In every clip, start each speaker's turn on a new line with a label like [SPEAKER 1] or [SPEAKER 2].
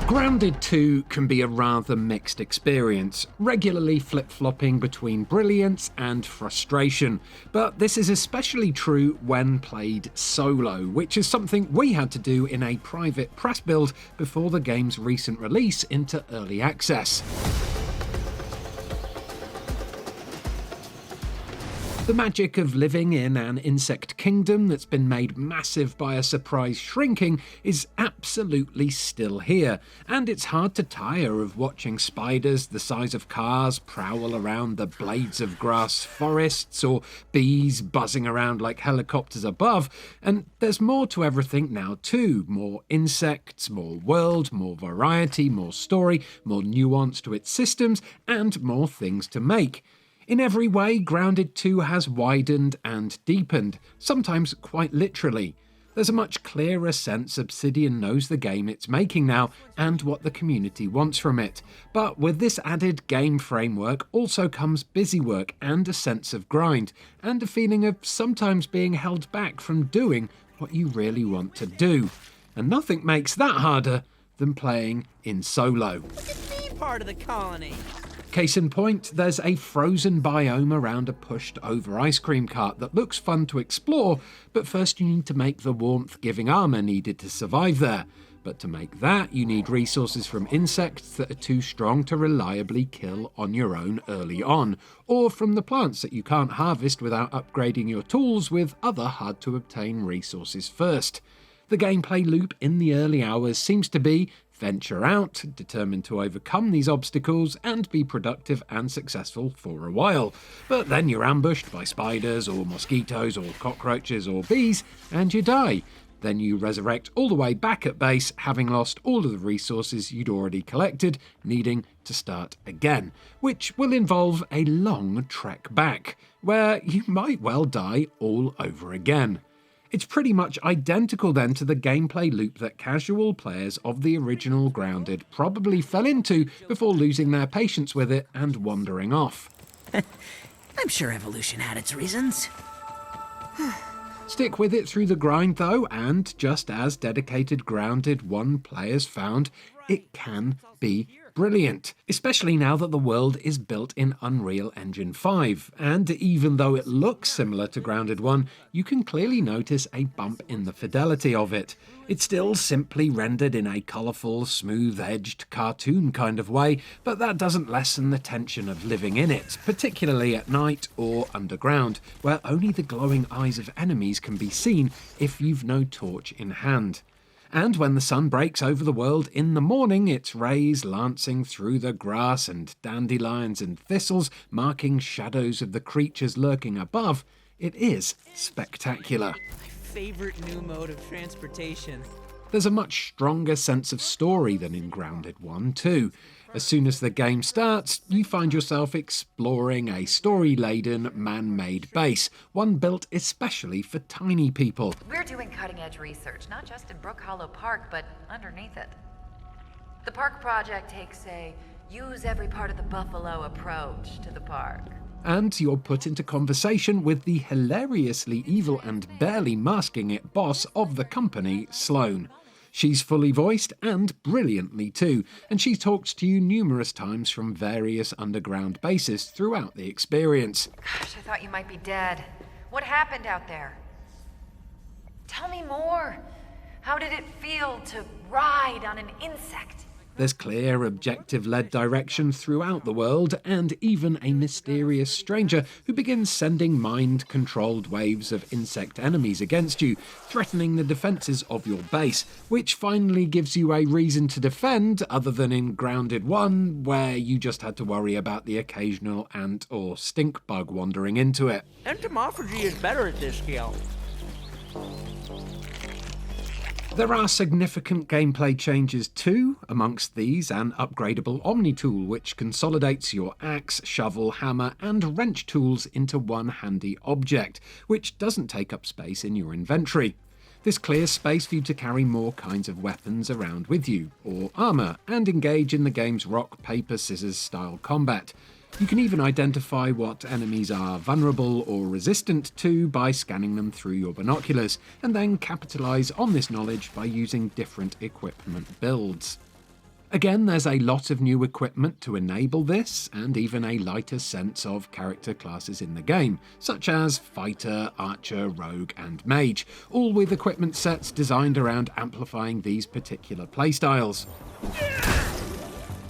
[SPEAKER 1] Grounded 2 can be a rather mixed experience, regularly flip-flopping between brilliance and frustration. But this is especially true when played solo, which is something we had to do in a private press build before the game's recent release into early access. The magic of living in an insect kingdom that's been made massive by a surprise shrinking is absolutely still here, and it's hard to tire of watching spiders the size of cars prowl around the blades of grass forests, or bees buzzing around like helicopters above. And there's more to everything now too. More insects, more world, more variety, more story, more nuance to its systems, and more things to make. In every way, Grounded 2 has widened and deepened, sometimes quite literally. There's a much clearer sense Obsidian knows the game it's making now and what the community wants from it. But with this added game framework also comes busy work and a sense of grind, and a feeling of sometimes being held back from doing what you really want to do. And nothing makes that harder than playing in solo.
[SPEAKER 2] Look at me, part of the colony.
[SPEAKER 1] Case in point, there's a frozen biome around a pushed-over ice cream cart that looks fun to explore, but first you need to make the warmth-giving armour needed to survive there. But to make that, you need resources from insects that are too strong to reliably kill on your own early on, or from the plants that you can't harvest without upgrading your tools with other hard-to-obtain resources first. The gameplay loop in the early hours seems to be venture out, determined to overcome these obstacles and be productive and successful for a while. But then you're ambushed by spiders or mosquitoes or cockroaches or bees and you die. Then you resurrect all the way back at base, having lost all of the resources you'd already collected, needing to start again, which will involve a long trek back, where you might well die all over again. It's pretty much identical then to the gameplay loop that casual players of the original Grounded probably fell into before losing their patience with it and wandering off.
[SPEAKER 2] I'm sure evolution had its reasons.
[SPEAKER 1] Stick with it through the grind though, and just as dedicated Grounded 1 players found, it can be brilliant, especially now that the world is built in Unreal Engine 5, and even though it looks similar to Grounded 1, you can clearly notice a bump in the fidelity of it. It's still simply rendered in a colourful, smooth-edged cartoon kind of way, but that doesn't lessen the tension of living in it, particularly at night or underground, where only the glowing eyes of enemies can be seen if you've no torch in hand. And when the sun breaks over the world in the morning, its rays lancing through the grass and dandelions and thistles, marking shadows of the creatures lurking above, it is spectacular.
[SPEAKER 2] My favorite new mode of transportation.
[SPEAKER 1] There's a much stronger sense of story than in Grounded 1 too. As soon as the game starts, you find yourself exploring a story-laden, man-made base, one built especially for tiny people.
[SPEAKER 3] We're doing cutting-edge research, not just in Brook Hollow Park, but underneath it. The park project takes a use every part of the buffalo approach to the park.
[SPEAKER 1] And you're put into conversation with the hilariously evil and barely masking it boss of the company, Sloane. She's fully voiced and brilliantly too, and she talks to you numerous times from various underground bases throughout the experience.
[SPEAKER 3] Gosh, I thought you might be dead. What happened out there? Tell me more. How did it feel to ride on an insect?
[SPEAKER 1] There's clear, objective-led direction throughout the world, and even a mysterious stranger who begins sending mind-controlled waves of insect enemies against you, threatening the defences of your base, which finally gives you a reason to defend, other than in Grounded 1, where you just had to worry about the occasional ant or stink bug wandering into it.
[SPEAKER 2] Entomophagy is better at this scale.
[SPEAKER 1] There are significant gameplay changes too, amongst these an upgradable Omni tool which consolidates your axe, shovel, hammer and wrench tools into one handy object, which doesn't take up space in your inventory. This clears space for you to carry more kinds of weapons around with you, or armour, and engage in the game's rock, paper, scissors style combat. You can even identify what enemies are vulnerable or resistant to by scanning them through your binoculars, and then capitalise on this knowledge by using different equipment builds. Again, there's a lot of new equipment to enable this, and even a lighter sense of character classes in the game, such as Fighter, Archer, Rogue, and Mage, all with equipment sets designed around amplifying these particular playstyles.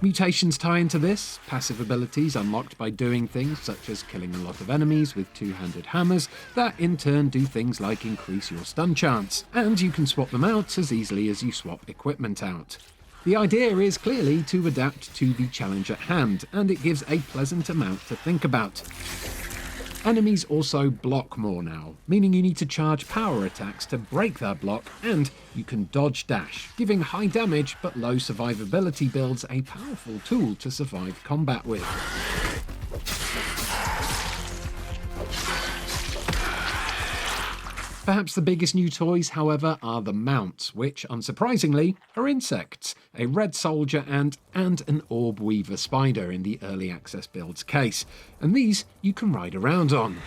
[SPEAKER 1] Mutations tie into this, passive abilities unlocked by doing things such as killing a lot of enemies with two-handed hammers that in turn do things like increase your stun chance, and you can swap them out as easily as you swap equipment out. The idea is clearly to adapt to the challenge at hand, and it gives a pleasant amount to think about. Enemies also block more now, meaning you need to charge power attacks to break their block, and you can dodge dash, giving high damage but low survivability builds a powerful tool to survive combat with. Perhaps the biggest new toys, however, are the mounts, which, unsurprisingly, are insects, a red soldier and an orb weaver spider in the early access build's case, and these you can ride around on.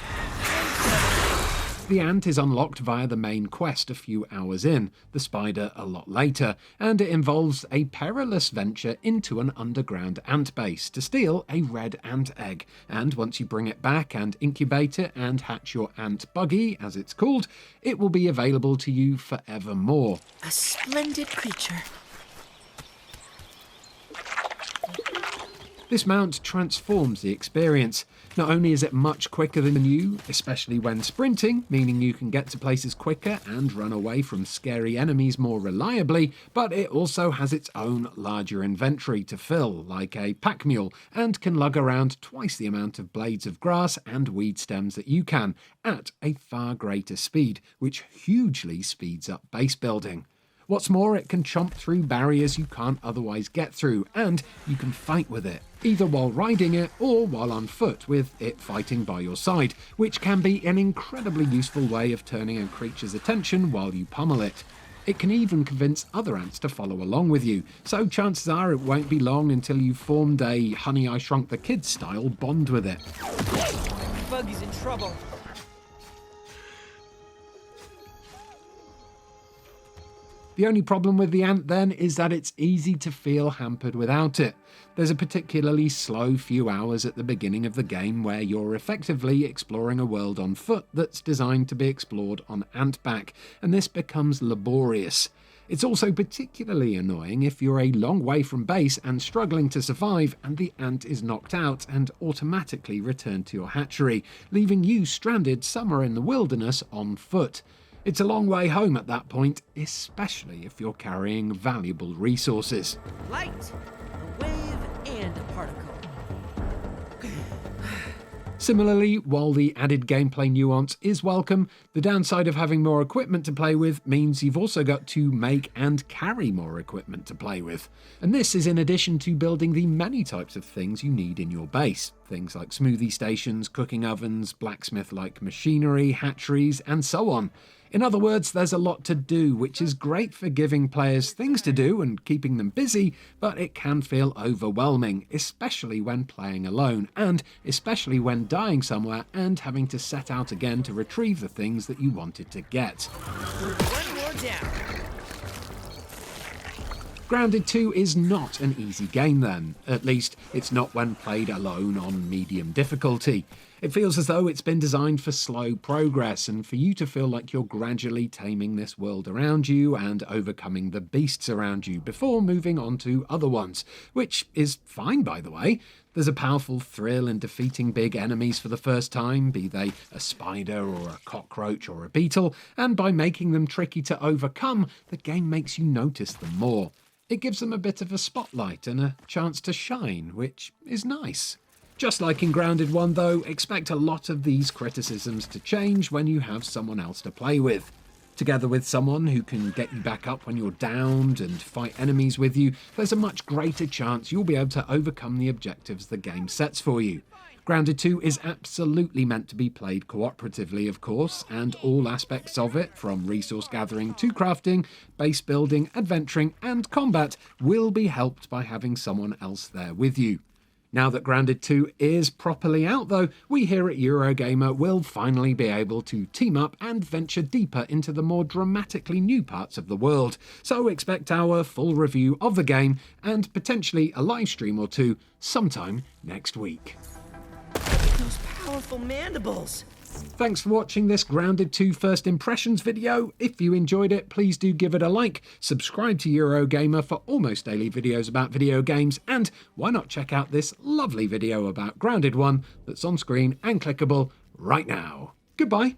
[SPEAKER 1] The ant is unlocked via the main quest a few hours in, the spider a lot later, and it involves a perilous venture into an underground ant base to steal a red ant egg, and once you bring it back and incubate it and hatch your ant buggy, as it's called, it will be available to you forevermore.
[SPEAKER 2] A splendid creature.
[SPEAKER 1] This mount transforms the experience. Not only is it much quicker than you, especially when sprinting, meaning you can get to places quicker and run away from scary enemies more reliably, but it also has its own larger inventory to fill, like a pack mule, and can lug around twice the amount of blades of grass and weed stems that you can, at a far greater speed, which hugely speeds up base building. What's more, it can chomp through barriers you can't otherwise get through, and you can fight with it, either while riding it or while on foot with it fighting by your side, which can be an incredibly useful way of turning a creature's attention while you pummel it. It can even convince other ants to follow along with you, so chances are it won't be long until you've formed a Honey I Shrunk the Kids style bond with it.
[SPEAKER 2] Buggy's in trouble.
[SPEAKER 1] The only problem with the ant then is that it's easy to feel hampered without it. There's a particularly slow few hours at the beginning of the game where you're effectively exploring a world on foot that's designed to be explored on ant-back, and this becomes laborious. It's also particularly annoying if you're a long way from base and struggling to survive and the ant is knocked out and automatically returned to your hatchery, leaving you stranded somewhere in the wilderness on foot. It's a long way home at that point, especially if you're carrying valuable resources.
[SPEAKER 2] Light, a wave, and a particle.
[SPEAKER 1] Similarly, while the added gameplay nuance is welcome, the downside of having more equipment to play with means you've also got to make and carry more equipment to play with. And this is in addition to building the many types of things you need in your base. Things like smoothie stations, cooking ovens, blacksmith-like machinery, hatcheries, and so on. In other words, there's a lot to do, which is great for giving players things to do and keeping them busy, but it can feel overwhelming, especially when playing alone, and especially when dying somewhere and having to set out again to retrieve the things that you wanted to get.
[SPEAKER 2] One more down.
[SPEAKER 1] Grounded 2 is not an easy game then. At least, it's not when played alone on medium difficulty. It feels as though it's been designed for slow progress and for you to feel like you're gradually taming this world around you and overcoming the beasts around you before moving on to other ones, which is fine by the way. There's a powerful thrill in defeating big enemies for the first time, be they a spider or a cockroach or a beetle, and by making them tricky to overcome, the game makes you notice them more. It gives them a bit of a spotlight and a chance to shine, which is nice. Just like in Grounded 1 though, expect a lot of these criticisms to change when you have someone else to play with. Together with someone who can get you back up when you're downed and fight enemies with you, there's a much greater chance you'll be able to overcome the objectives the game sets for you. Grounded 2 is absolutely meant to be played cooperatively, of course, and all aspects of it, from resource gathering to crafting, base building, adventuring, and combat, will be helped by having someone else there with you. Now that Grounded 2 is properly out though, we here at Eurogamer will finally be able to team up and venture deeper into the more dramatically new parts of the world. So expect our full review of the game and potentially a live stream or two sometime next week.
[SPEAKER 2] Those powerful mandibles.
[SPEAKER 1] Thanks for watching this Grounded 2 First Impressions video. If you enjoyed it, please do give it a like, subscribe to Eurogamer for almost daily videos about video games, and why not check out this lovely video about Grounded 1 that's on screen and clickable right now. Goodbye.